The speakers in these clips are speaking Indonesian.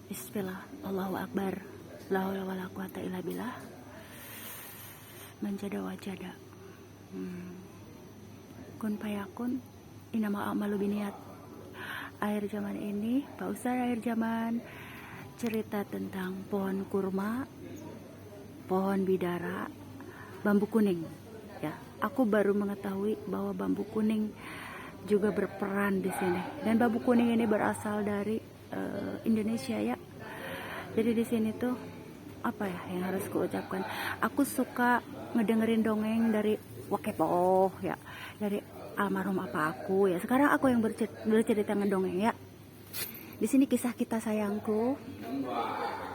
Bismillah, Allahu Akbar, la haula wala quwata illa billah. Manjada wajada. Kun payakun, inama a'malu biniat. Akhir zaman ini, Pak Ustaz akhir zaman cerita tentang pohon kurma, pohon bidara, bambu kuning. Ya, aku baru mengetahui bahwa bambu kuning juga berperan di sini. Dan bambu kuning ini berasal dari Indonesia ya. Jadi di sini tuh apa ya yang harus kuucapkan? Aku suka ngedengerin dongeng dari Wakepo ya, dari almarhum apa aku ya. Sekarang aku yang bercerita ngedongeng ya. Di sini kisah kita sayangku.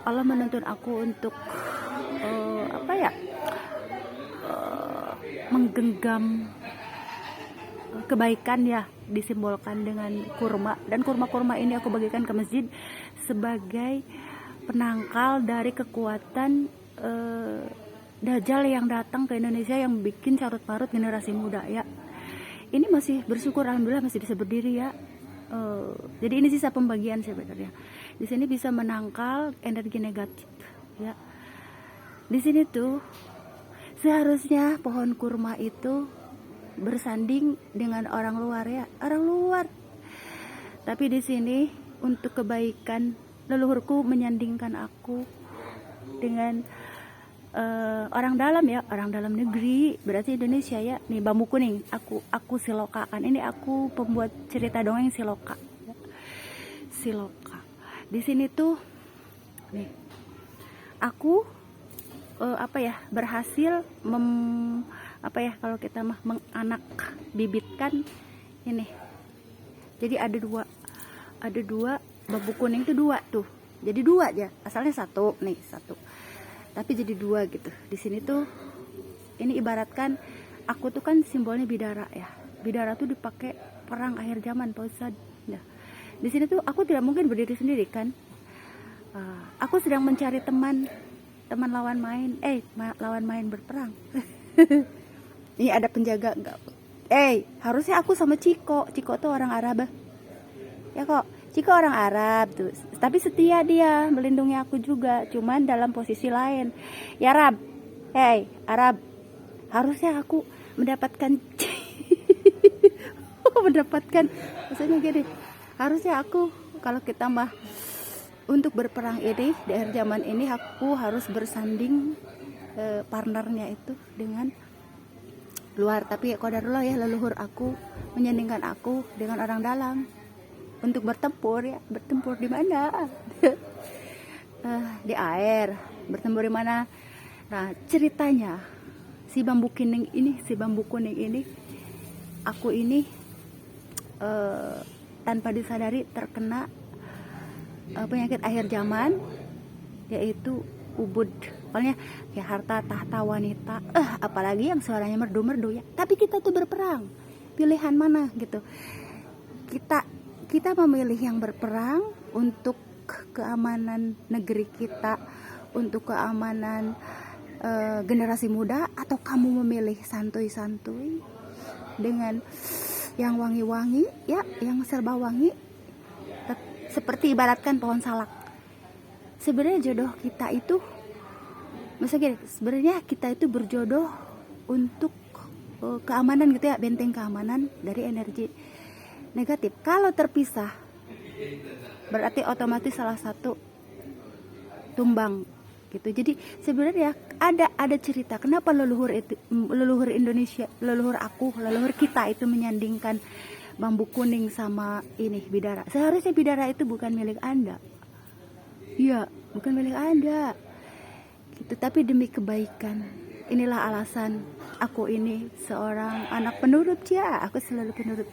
Allah menuntun aku untuk menggenggam kebaikan ya, disimbolkan dengan kurma, dan kurma-kurma ini aku bagikan ke masjid sebagai penangkal dari kekuatan Dajjal yang datang ke Indonesia yang bikin carut marut generasi muda ya. Ini masih bersyukur alhamdulillah masih bisa berdiri ya. Jadi ini sisa pembagian sebenarnya. Di sini bisa menangkal energi negatif ya. Di sini tuh seharusnya pohon kurma itu bersanding dengan orang luar ya, orang luar. Tapi di sini untuk kebaikan leluhurku menyandingkan aku dengan orang dalam ya, orang dalam negeri, berarti Indonesia ya. Nih bambu kuning, aku silokakan. Ini aku pembuat cerita dongeng siloka. Ya. Siloka. Di sini tuh nih aku berhasil kalau kita mah menganak bibitkan ini. Jadi ada dua bambu kuning itu dua tuh. Jadi dua aja, asalnya satu. Tapi jadi dua gitu. Di sini tuh ini ibaratkan aku tuh kan simbolnya bidara ya. Bidara tuh dipakai perang akhir zaman Pak Ustadz. Nah, di sini tuh aku tidak mungkin berdiri sendiri kan. Aku sedang mencari teman lawan main berperang. Ini ada penjaga enggak? Harusnya aku sama Ciko tuh orang Arab ya kok. Ciko orang Arab tuh, tapi setia dia melindungi aku juga, cuman dalam posisi lain ya. Arab, harusnya aku mendapatkan maksudnya gini, harusnya aku kalau kita mah untuk berperang ini di akhir zaman ini aku harus bersanding partnernya itu dengan luar. Tapi qadarullah ya, leluhur aku menyandingkan aku dengan orang dalam untuk bertempur ya. Bertempur di mana? Di air. Bertempur di mana? Nah, ceritanya si bambu kuning ini aku ini tanpa disadari terkena penyakit akhir zaman, yaitu ubud. Pokoknya ya harta tahta wanita, apalagi yang suaranya merdu-merdu ya. Tapi kita tuh berperang, pilihan mana gitu. Kita memilih yang berperang untuk keamanan negeri kita, untuk keamanan generasi muda, atau kamu memilih santuy-santuy dengan yang wangi-wangi ya, yang serba wangi, seperti ibaratkan pohon salak. Sebenarnya jodoh kita itu, sebenarnya kita itu berjodoh untuk keamanan gitu ya, benteng keamanan dari energi negatif. Kalau terpisah berarti otomatis salah satu tumbang gitu. Jadi sebenarnya ada cerita kenapa leluhur Indonesia, leluhur kita itu menyandingkan bambu kuning sama ini bidara. Seharusnya bidara itu bukan milik Anda. Iya, bukan milik Anda. Gitu, tapi demi kebaikan. Inilah alasan aku ini seorang anak penurut ya. Aku selalu penurut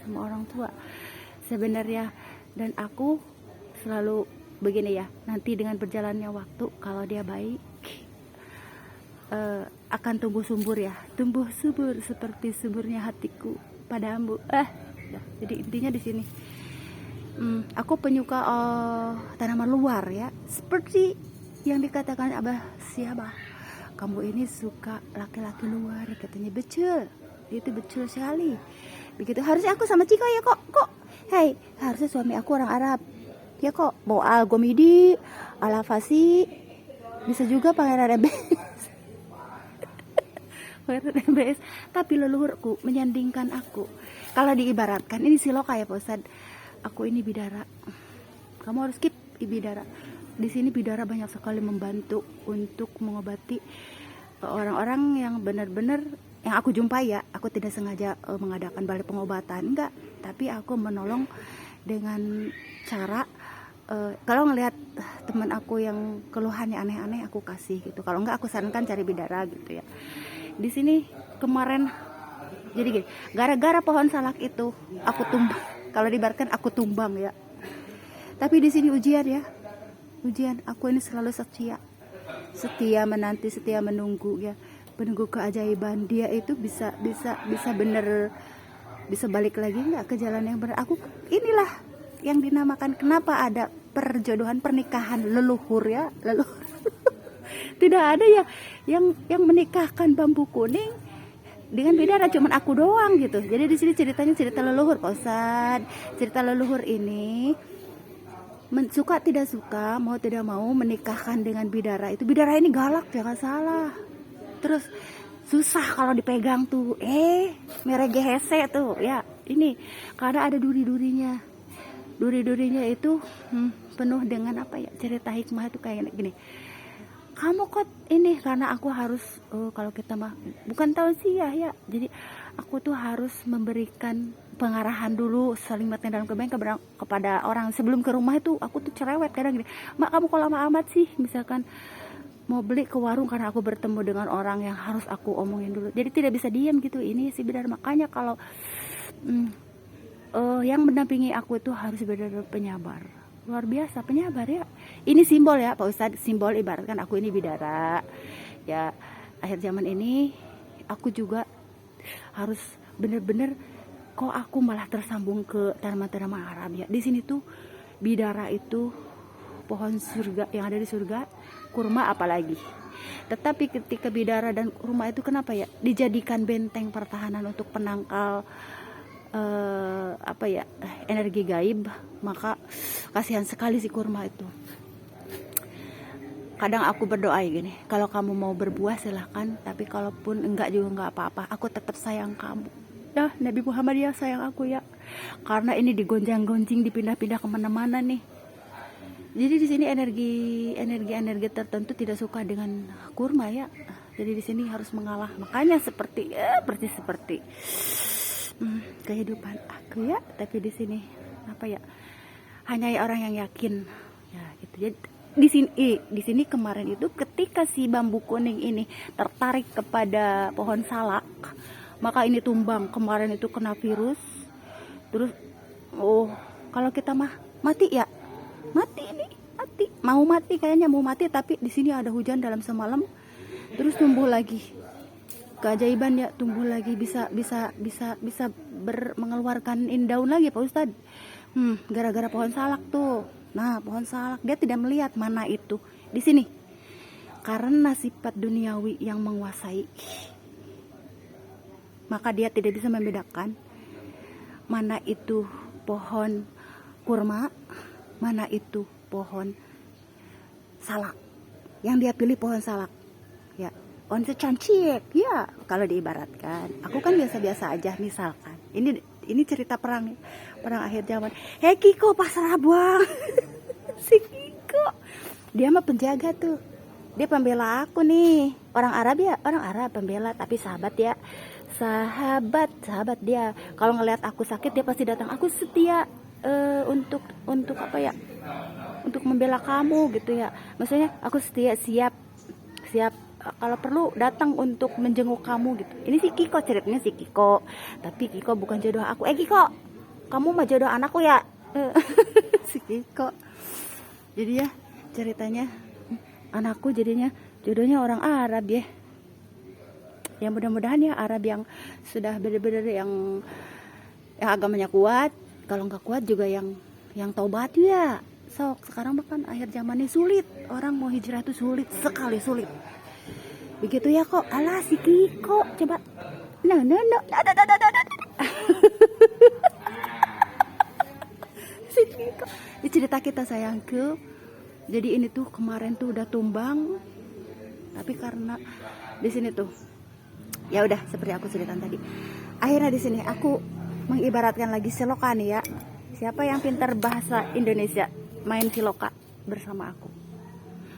sama orang tua sebenarnya, dan aku selalu begini ya, nanti dengan berjalannya waktu kalau dia baik akan tumbuh subur seperti suburnya hatiku padamu. Jadi intinya di sini aku penyuka tanaman luar ya, seperti yang dikatakan Abah siapa, kamu ini suka laki-laki luar, katanya betul, itu betul sekali begitu. Harusnya aku sama Ciko ya kok harusnya suami aku orang Arab, ya kok, mau Algomidi, Alavasi, bisa juga Pangeran MBS. Pangeran MBS. Tapi leluhurku menyandingkan aku. Kalau diibaratkan, ini Siloka ya Pak Ustadz, aku ini bidara, kamu harus keep bidara. Di sini bidara banyak sekali membantu untuk mengobati orang-orang yang benar-benar yang aku jumpai ya. Aku tidak sengaja mengadakan balik pengobatan, enggak, tapi aku menolong dengan cara kalau ngelihat teman aku yang keluhannya aneh-aneh, aku kasih gitu. Kalau enggak, aku sarankan cari bidara gitu ya. Di sini kemarin jadi gini, gara-gara pohon salak itu aku tumbang. Kalau diibaratkan aku tumbang ya. Tapi di sini ujian ya, ujian. Aku ini selalu setia menanti, setia menunggu ya, menunggu keajaiban. Dia itu bisa bener, bisa balik lagi nggak ke jalan yang benar. Aku inilah yang dinamakan, kenapa ada perjodohan, pernikahan leluhur ya, leluhur. Tidak ada ya yang menikahkan bambu kuning dengan bidara, cuman aku doang gitu. Jadi di sini ceritanya cerita leluhur Pak Ustadz. Cerita leluhur ini suka tidak suka, mau tidak mau menikahkan dengan bidara. Itu bidara ini galak, jangan salah. Terus susah kalau dipegang tuh, merege hese tuh ya. Ini karena ada duri-durinya. Duri-durinya itu penuh dengan apa ya, cerita hikmah itu kayak gini. Kamu kok ini, karena aku harus kalau kita mah bukan tausiah ya, jadi aku tuh harus memberikan pengarahan dulu, salimatnya dalam kebaikan kepada orang sebelum ke rumah. Itu aku tuh cerewet kadang gini, mak kamu kok lama amat sih, misalkan mau beli ke warung, karena aku bertemu dengan orang yang harus aku omongin dulu, jadi tidak bisa diam gitu. Ini sih benar, makanya kalau yang mendampingi aku itu harus benar-benar penyabar, luar biasa penyabar ya. Ini simbol ya Pak Ustadz, simbol ibaratkan aku ini bidara ya. Akhir zaman ini aku juga harus bener-bener, kok aku malah tersambung ke tanaman-tanaman Arab ya. Di sini tuh bidara itu pohon surga yang ada di surga, kurma apalagi. Tetapi ketika bidara dan kurma itu kenapa ya dijadikan benteng pertahanan untuk penangkal energi gaib, maka kasihan sekali si kurma itu. Kadang aku berdoa gini, kalau kamu mau berbuah silahkan, tapi kalaupun enggak juga enggak apa-apa, aku tetap sayang kamu ya. Nabi Muhammad ya sayang aku ya, karena ini digonjang-gonjing, dipindah-pindah kemana-mana nih. Jadi di sini energi tertentu tidak suka dengan kurma ya. Jadi di sini harus mengalah, makanya seperti kehidupan aku ya. Tapi di sini apa ya, hanya orang yang yakin ya gitu. Jadi di sini kemarin itu ketika si bambu kuning ini tertarik kepada pohon salak, maka ini tumbang. Kemarin itu kena virus, terus kalau kita mah mati ya, mau mati kayaknya, mau mati. Tapi di sini ada hujan dalam semalam, terus tumbuh lagi. Keajaiban ya, tumbuh lagi, bisa mengeluarkan daun lagi Pak Ustadz. Gara-gara pohon salak tuh. Nah, pohon salak dia tidak melihat mana itu di sini, karena sifat duniawi yang menguasai, maka dia tidak bisa membedakan mana itu pohon kurma, mana itu pohon salak. Yang dia pilih pohon salak ya. Once cantik ya, kalau diibaratkan. Aku kan biasa-biasa aja, misalkan ini cerita perang akhir zaman. Hei Kiko, pasrah buang. Si Kiko dia mah penjaga tuh, dia pembela aku nih. Orang Arab ya, orang Arab pembela, tapi sahabat ya, sahabat dia. Kalau ngelihat aku sakit dia pasti datang. Aku setia untuk apa ya, untuk membela kamu gitu ya. Maksudnya aku setia, siap kalau perlu datang untuk menjenguk kamu gitu. Ini si Kiko, ceritanya si Kiko. Tapi Kiko bukan jodoh aku. Kiko, kamu mah jodoh anakku ya. Si Kiko. Jadi ya ceritanya anakku jadinya jodohnya orang Arab ya. Ya mudah-mudahan ya Arab yang sudah benar-benar yang agamanya kuat. Kalau nggak kuat juga yang taubat ya. Sekarang bahkan akhir zaman ini sulit. Orang mau hijrah itu sulit sekali, sulit. Begitu ya kok. Alah si Kiko, coba. No. Si Ini cerita kita sayangku. Jadi ini tuh kemarin tuh udah tumbang, tapi karena di sini tuh ya udah seperti aku ceritakan tadi. Akhirnya di sini aku mengibaratkan lagi siloka nih ya. Siapa yang pintar bahasa Indonesia main siloka bersama aku.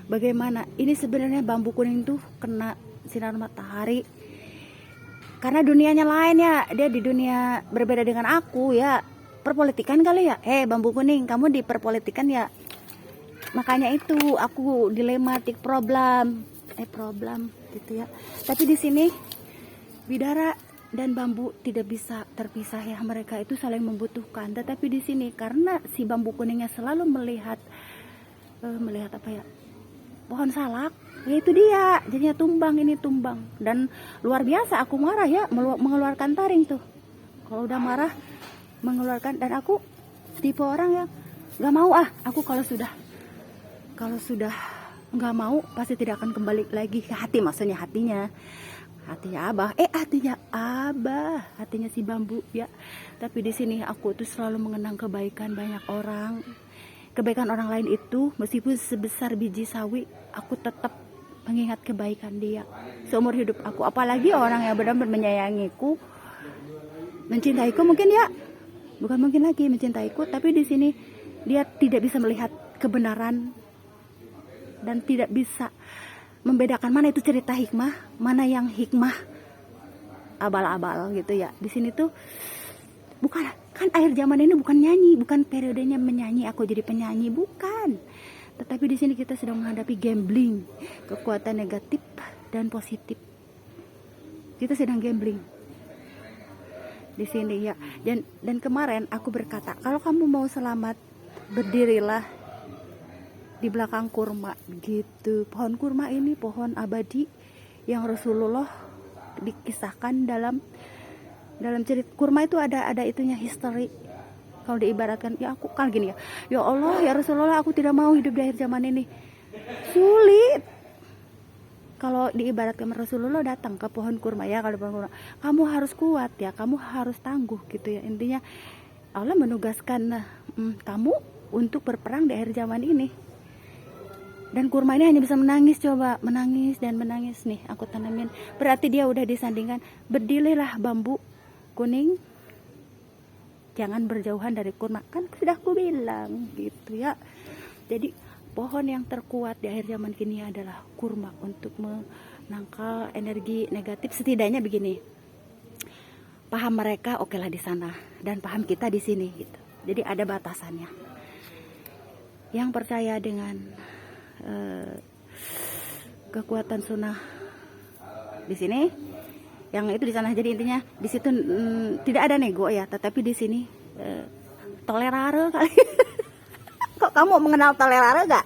Bagaimana? Ini sebenarnya bambu kuning tuh kena sinar matahari. Karena dunianya lain ya, dia di dunia berbeda dengan aku ya. Perpolitikan kali ya. Bambu kuning, kamu di perpolitikan ya. Makanya itu aku dilematik problem gitu ya. Tapi di sini bidara dan bambu tidak bisa terpisah ya. Mereka itu saling membutuhkan. Tetapi di sini karena si bambu kuningnya selalu melihat apa ya? Pohon salak, ya itu dia. Jadinya tumbang, ini tumbang. Dan luar biasa aku marah ya, mengeluarkan taring tuh. Kalau udah marah mengeluarkan, dan aku tipe orang yang nggak mau aku kalau sudah nggak mau pasti tidak akan kembali lagi ke hati, maksudnya hatinya hatinya si bambu ya. Tapi di sini aku tuh selalu mengenang kebaikan banyak orang, kebaikan orang lain itu meskipun sebesar biji sawi, aku tetap mengingat kebaikan dia seumur hidup aku. Apalagi orang yang benar-benar menyayangiku, mencintaiku, mungkin ya bukan mungkin lagi mencintaiku, tapi di sini dia tidak bisa melihat kebenaran dan tidak bisa membedakan mana itu cerita hikmah, mana yang hikmah abal-abal gitu ya. Di sini tuh bukan, kan akhir zaman ini bukan nyanyi, bukan periodenya menyanyi aku jadi penyanyi, bukan. Tetapi di sini kita sedang menghadapi gambling, kekuatan negatif dan positif. Kita sedang gambling di sini ya. Dan kemarin aku berkata, kalau kamu mau selamat, berdirilah di belakang kurma gitu. Pohon kurma ini pohon abadi yang Rasulullah dikisahkan dalam cerita kurma itu ada itunya, history. Kalau diibaratkan ya aku kan gini ya Allah ya Rasulullah, aku tidak mau hidup di akhir zaman ini. Sulit. Kalau diibaratkan Rasulullah datang ke pohon kurma ya, kalau pohon kurma kamu harus kuat ya, kamu harus tangguh gitu ya. Intinya Allah menugaskan kamu untuk berperang di akhir zaman ini. Dan kurma ini hanya bisa menangis, coba menangis dan menangis nih aku tanamin. Berarti dia udah disandingkan, berdirilah bambu kuning, jangan berjauhan dari kurma, kan sudah aku bilang gitu ya. Jadi pohon yang terkuat di akhir zaman kini adalah kurma untuk menangkal energi negatif. Setidaknya begini, paham mereka oke lah di sana dan paham kita di sini gitu. Jadi ada batasannya. Yang percaya dengan kekuatan sunnah di sini, yang itu di sana. Jadi intinya di situ tidak ada nego ya, tetapi di sini tolerare kali. Kok kamu mengenal tolerare gak?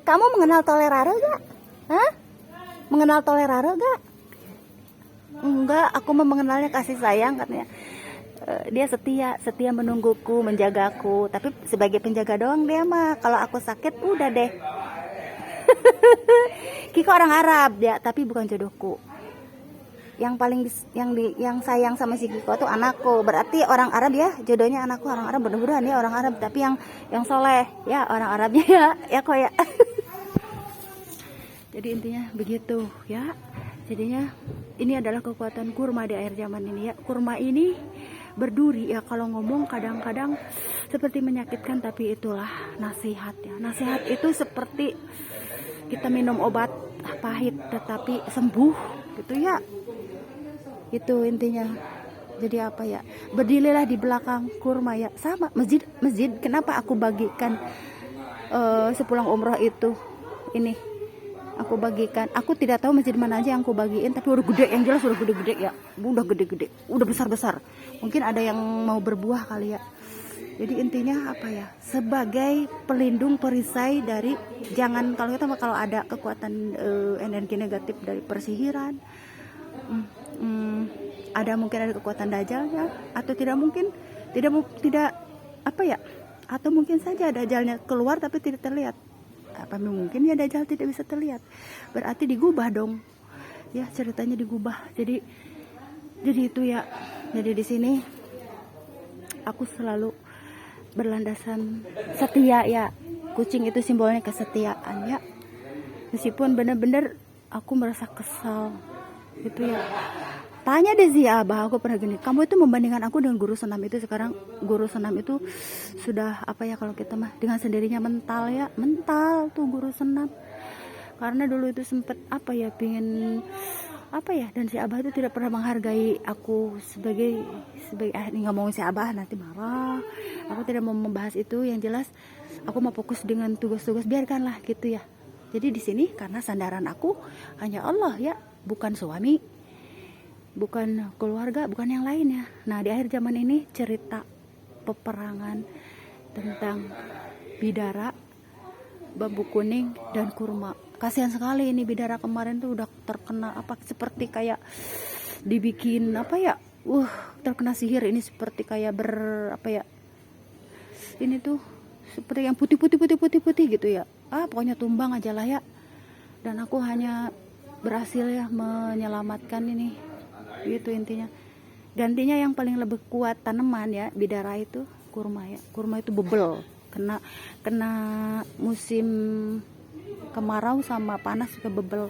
Kamu mengenal tolerare gak? Mengenal tolerare gak? Enggak, aku mengenalnya kasih sayang katanya. Dia setia menungguku, menjagaku, tapi sebagai penjaga doang dia mah. Kalau aku sakit udah deh. Kiko orang Arab ya, tapi bukan jodohku. Yang paling yang sayang sama si Kiko tuh anakku. Berarti orang Arab ya, jodohnya anakku orang Arab, mudah-mudahan ya orang Arab, tapi yang soleh ya orang Arabnya ya kok ya. Jadi intinya begitu ya. Jadinya ini adalah kekuatan kurma di akhir zaman ini ya. Kurma ini berduri ya, kalau ngomong kadang-kadang seperti menyakitkan, tapi itulah nasihat ya. Nasihat itu seperti kita minum obat pahit tetapi sembuh gitu ya. Itu intinya. Jadi apa ya, berdirilah di belakang kurma ya. Sama masjid kenapa aku bagikan sepulang umroh itu ini aku bagikan. Aku tidak tahu masjid mana aja yang aku bagiin, tapi udah gede, yang jelas udah gede-gede ya, udah gede-gede, udah besar-besar. Mungkin ada yang mau berbuah kali ya. Jadi intinya apa ya, sebagai pelindung perisai dari, jangan, kalau kita kalau ada kekuatan energi negatif dari persihiran, ada mungkin ada kekuatan dajjal ya, atau tidak apa ya, atau mungkin saja dajjalnya keluar tapi tidak terlihat. Apa mungkin ya dajjal tidak bisa terlihat, berarti digubah dong ya, ceritanya digubah. Jadi itu ya. Jadi di sini aku selalu berlandasan setia ya. Kucing itu simbolnya kesetiaan ya. Meskipun bener-bener aku merasa kesal gitu ya. Tanya deh si Abah, aku pernah gini, kamu itu membandingkan aku dengan guru senam itu. Sekarang guru senam itu sudah apa ya, kalau kita mah dengan sendirinya mental ya, mental tuh guru senam. Karena dulu itu sempet apa ya, pingin apa ya, dan si Abah itu tidak pernah menghargai aku sebagai ini ngomong si Abah nanti marah. Aku tidak mau membahas itu, yang jelas aku mau fokus dengan tugas-tugas, biarkanlah gitu ya. Jadi di sini karena sandaran aku hanya Allah ya, bukan suami, bukan keluarga, bukan yang lainnya. Nah, di akhir zaman ini cerita peperangan tentang bidara, bambu kuning, dan kurma. Kasihan sekali ini bidara kemarin tuh udah terkena apa, seperti kayak dibikin apa ya, terkena sihir. Ini seperti kayak apa ya, ini tuh seperti yang putih gitu ya. Pokoknya tumbang aja lah ya. Dan aku hanya berhasil ya menyelamatkan ini, gitu intinya. Gantinya yang paling lebih kuat tanaman ya, bidara itu kurma ya. Kurma itu bebel, kena musim kemarau sama panas juga bebel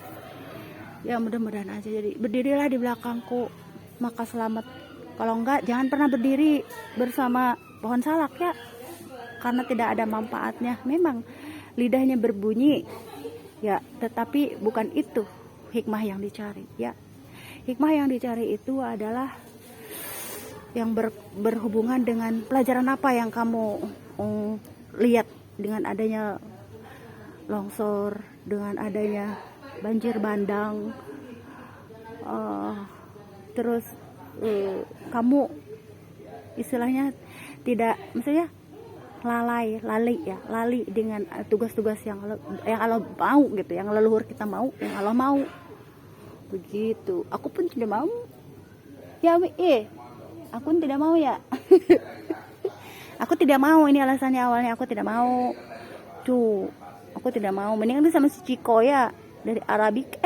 ya. Mudah-mudahan aja. Jadi berdirilah di belakangku, maka selamat. Kalau enggak, jangan pernah berdiri bersama pohon salak ya, karena tidak ada manfaatnya. Memang lidahnya berbunyi ya, tetapi bukan itu hikmah yang dicari ya. Hikmah yang dicari itu adalah yang berhubungan dengan pelajaran apa yang kamu lihat dengan adanya longsor, dengan adanya banjir bandang, terus kamu istilahnya tidak, maksudnya lali dengan tugas-tugas yang Allah mau gitu, yang leluhur kita mau, yang Allah mau begitu. Aku pun tidak mau ya, aku tidak mau ya. Aku tidak mau, ini alasannya awalnya aku tidak mau tuh. Aku tidak mau, mendingan tuh sama si Ciko ya, dari Arabik,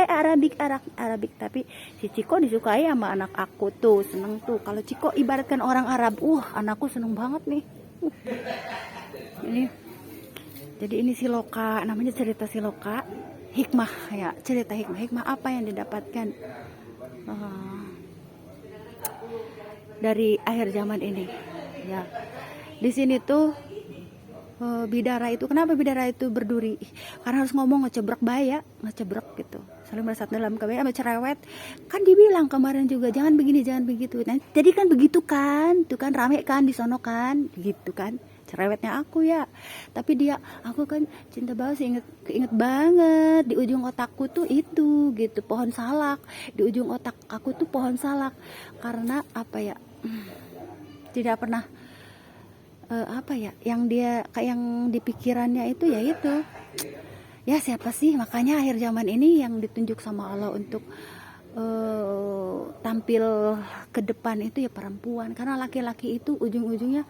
tapi si Ciko disukai sama anak aku tuh, seneng tuh. Kalau Ciko ibaratkan orang Arab, anakku seneng banget nih. Ini jadi ini Siloka, namanya cerita Siloka, hikmah ya, cerita hikmah apa yang didapatkan dari akhir zaman ini ya. Di sini tuh bidara itu, kenapa bidara itu berduri? Karena harus ngomong ngecebrek ngecebrek gitu, saling bersatu dalam kebaya sama cerewet. Kan dibilang kemarin juga, jangan begini jangan begitu. Nah, jadi kan begitu kan, tuh kan rame kan di sono kan, gitu kan cerewetnya aku ya. Tapi aku kan cinta banget sih, inget banget di ujung otakku tuh itu gitu, pohon salak. Di ujung otak aku tuh pohon salak. Karena apa ya, tidak pernah apa ya, yang dia kayak yang di pikirannya itu ya itu ya, siapa sih. Makanya akhir zaman ini yang ditunjuk sama Allah untuk tampil ke depan itu ya perempuan. Karena laki-laki itu ujung-ujungnya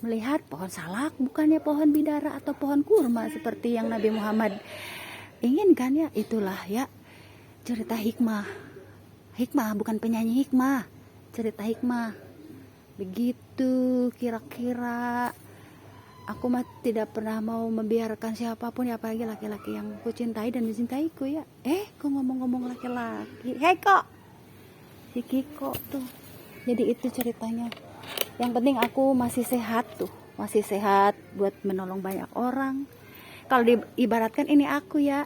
melihat pohon salak, bukannya pohon bidara atau pohon kurma seperti yang Nabi Muhammad inginkan ya. Itulah ya cerita hikmah, bukan penyanyi hikmah, cerita hikmah. Begitu kira-kira. Aku mah tidak pernah mau membiarkan siapapun ya, apalagi laki-laki yang ku cintai dan mencintaiku ya. Kok ngomong-ngomong laki-laki, kok si Kiko tuh. Jadi itu ceritanya. Yang penting aku masih sehat tuh, masih sehat buat menolong banyak orang. Kalau diibaratkan ini aku ya,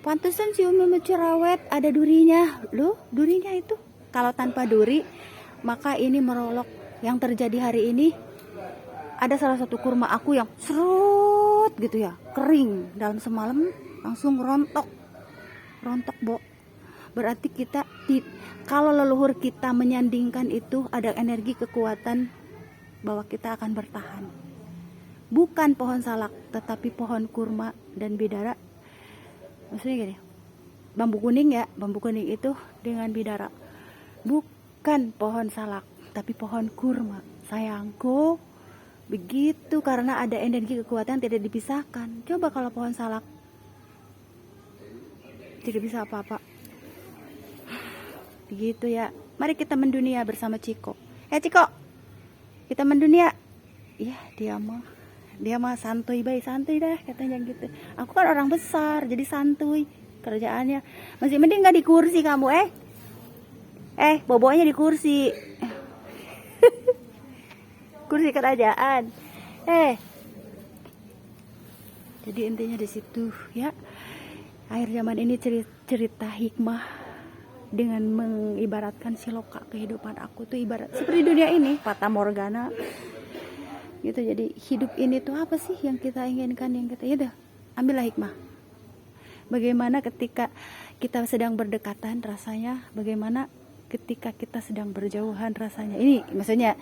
pantesan si Umi cerewet, ada durinya loh. Durinya itu kalau tanpa duri, maka ini merolok. Yang terjadi hari ini, ada salah satu kurma aku yang serut gitu ya, kering dalam semalam langsung rontok Bo. Berarti kita kalau leluhur kita menyandingkan itu, ada energi kekuatan bahwa kita akan bertahan. Bukan pohon salak, tetapi pohon kurma dan bidara. Maksudnya gini, bambu kuning itu dengan bidara. Bukan pohon salak, tapi pohon kurma, sayangku. Begitu, karena ada energi kekuatan yang tidak dipisahkan. Coba kalau pohon salak tidak bisa apa-apa. Begitu ya. Mari kita mendunia bersama Ciko. Ciko, kita mendunia ya dia mah santuy baik, santuy dah katanya gitu. Aku kan orang besar jadi santuy kerjaannya. Masih mending nggak di kursi kamu bobonya di kursi. Kursi kerajaan. Jadi intinya di situ ya. Akhir zaman ini cerita hikmah dengan mengibaratkan siloka kehidupan aku tuh ibarat seperti dunia ini, fata morgana gitu. Jadi hidup ini tuh apa sih yang kita inginkan, yang kita, ya udah ambillah hikmah. Bagaimana ketika kita sedang berdekatan rasanya, bagaimana ketika kita sedang berjauhan rasanya. Ini maksudnya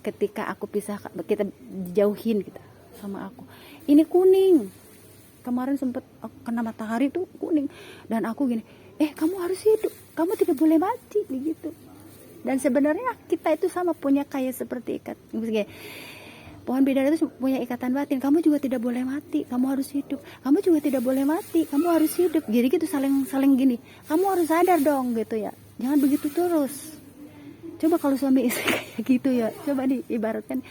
ketika aku pisah, kita jauhin kita sama aku. Ini kuning. Kemarin sempet kena matahari tuh kuning dan aku gini, kamu harus hidup, kamu tidak boleh mati begitu. Dan sebenarnya kita itu sama, punya kayak seperti misalnya pohon bidara itu punya ikatan batin. Kamu juga tidak boleh mati, kamu harus hidup. Kamu juga tidak boleh mati, kamu harus hidup. Jadi gitu saling gini. Kamu harus sadar dong gitu ya. Jangan begitu terus. Coba kalau suami istri kayak gitu ya. Coba nih ibaratkan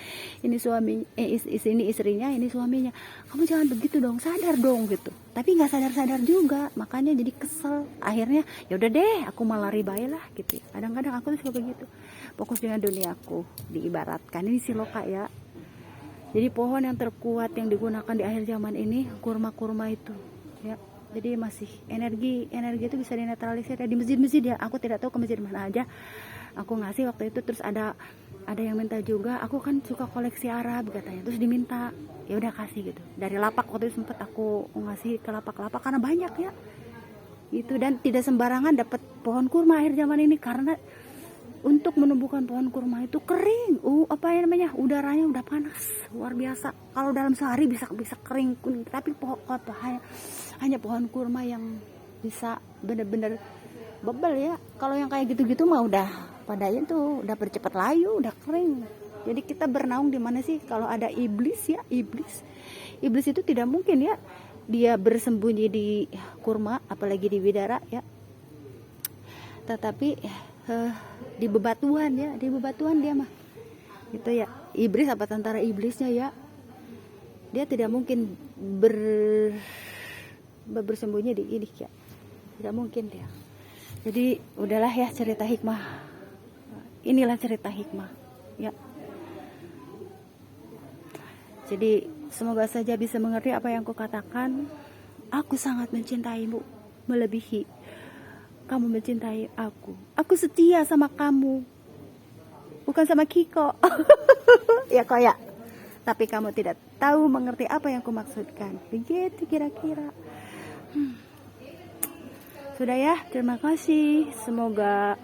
ini suami, ini istrinya, ini suaminya. Kamu jangan begitu dong, sadar dong gitu. Tapi nggak sadar-sadar juga, makanya jadi kesel. Akhirnya ya udah deh, aku malah ribai lah gitu. Kadang-kadang aku tuh suka begitu. Fokus dengan dunia aku. Diibaratkan ini siloka ya. Jadi pohon yang terkuat yang digunakan di akhir zaman ini kurma-kurma itu ya. Jadi masih energi itu bisa dinetralisir ya, di masjid-masjid ya. Aku tidak tahu ke masjid mana aja aku ngasih waktu itu. Terus ada yang minta juga. Aku kan suka koleksi Arab katanya, terus diminta, ya udah kasih gitu. Dari lapak waktu itu sempet aku ngasih ke lapak-lapak karena banyak ya itu. Dan tidak sembarangan dapat pohon kurma akhir zaman ini, karena untuk menumbuhkan pohon kurma itu kering, udaranya udah panas luar biasa. Kalau dalam sehari bisa kering kuning, tapi hanya pohon kurma yang bisa bener-bener bebel ya. Kalau yang kayak gitu-gitu mah udah pada itu udah bercepat layu, udah kering. Jadi kita bernaung di mana sih? Kalau ada iblis ya, iblis itu tidak mungkin ya dia bersembunyi di kurma, apalagi di bidara ya. Tetapi di bebatuan dia mah gitu ya. Iblis apa tentara iblisnya ya, dia tidak mungkin bersembunyi di ini ya, tidak mungkin dia. Jadi udahlah ya, cerita hikmah, inilah cerita hikmah ya. Jadi semoga saja bisa mengerti apa yang kukatakan. Aku sangat mencintaimu melebihi kamu mencintai aku. Aku setia sama kamu, bukan sama Kiko. Ya kok ya. Tapi kamu tidak tahu mengerti apa yang kumaksudkan. Begitu kira-kira. Sudah ya, terima kasih. Semoga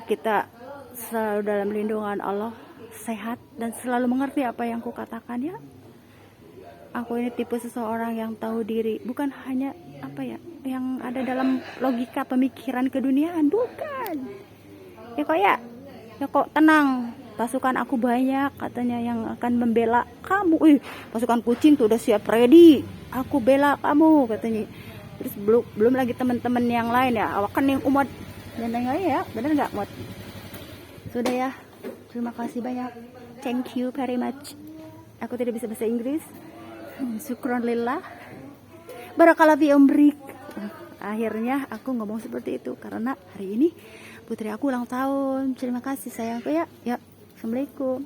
kita selalu dalam lindungan Allah, sehat dan selalu mengerti apa yang kukatakan ya. Aku ini tipe seseorang yang tahu diri, bukan hanya yang ada dalam logika pemikiran keduniaan, bukan. Ya kok tenang, pasukan aku banyak katanya yang akan membela kamu. Pasukan kucing tuh udah siap ready, aku bela kamu katanya. Terus belum lagi teman-teman yang lain ya, awakan yang umat dan lain-lain ya, benar nggak Mot? Sudah ya, terima kasih banyak, thank you very much. Aku tidak bisa bahasa Inggris. Syukron lillah, barakallah fi umrik. Akhirnya aku ngomong seperti itu karena hari ini putri aku ulang tahun. Terima kasih sayangku ya. Assalamualaikum.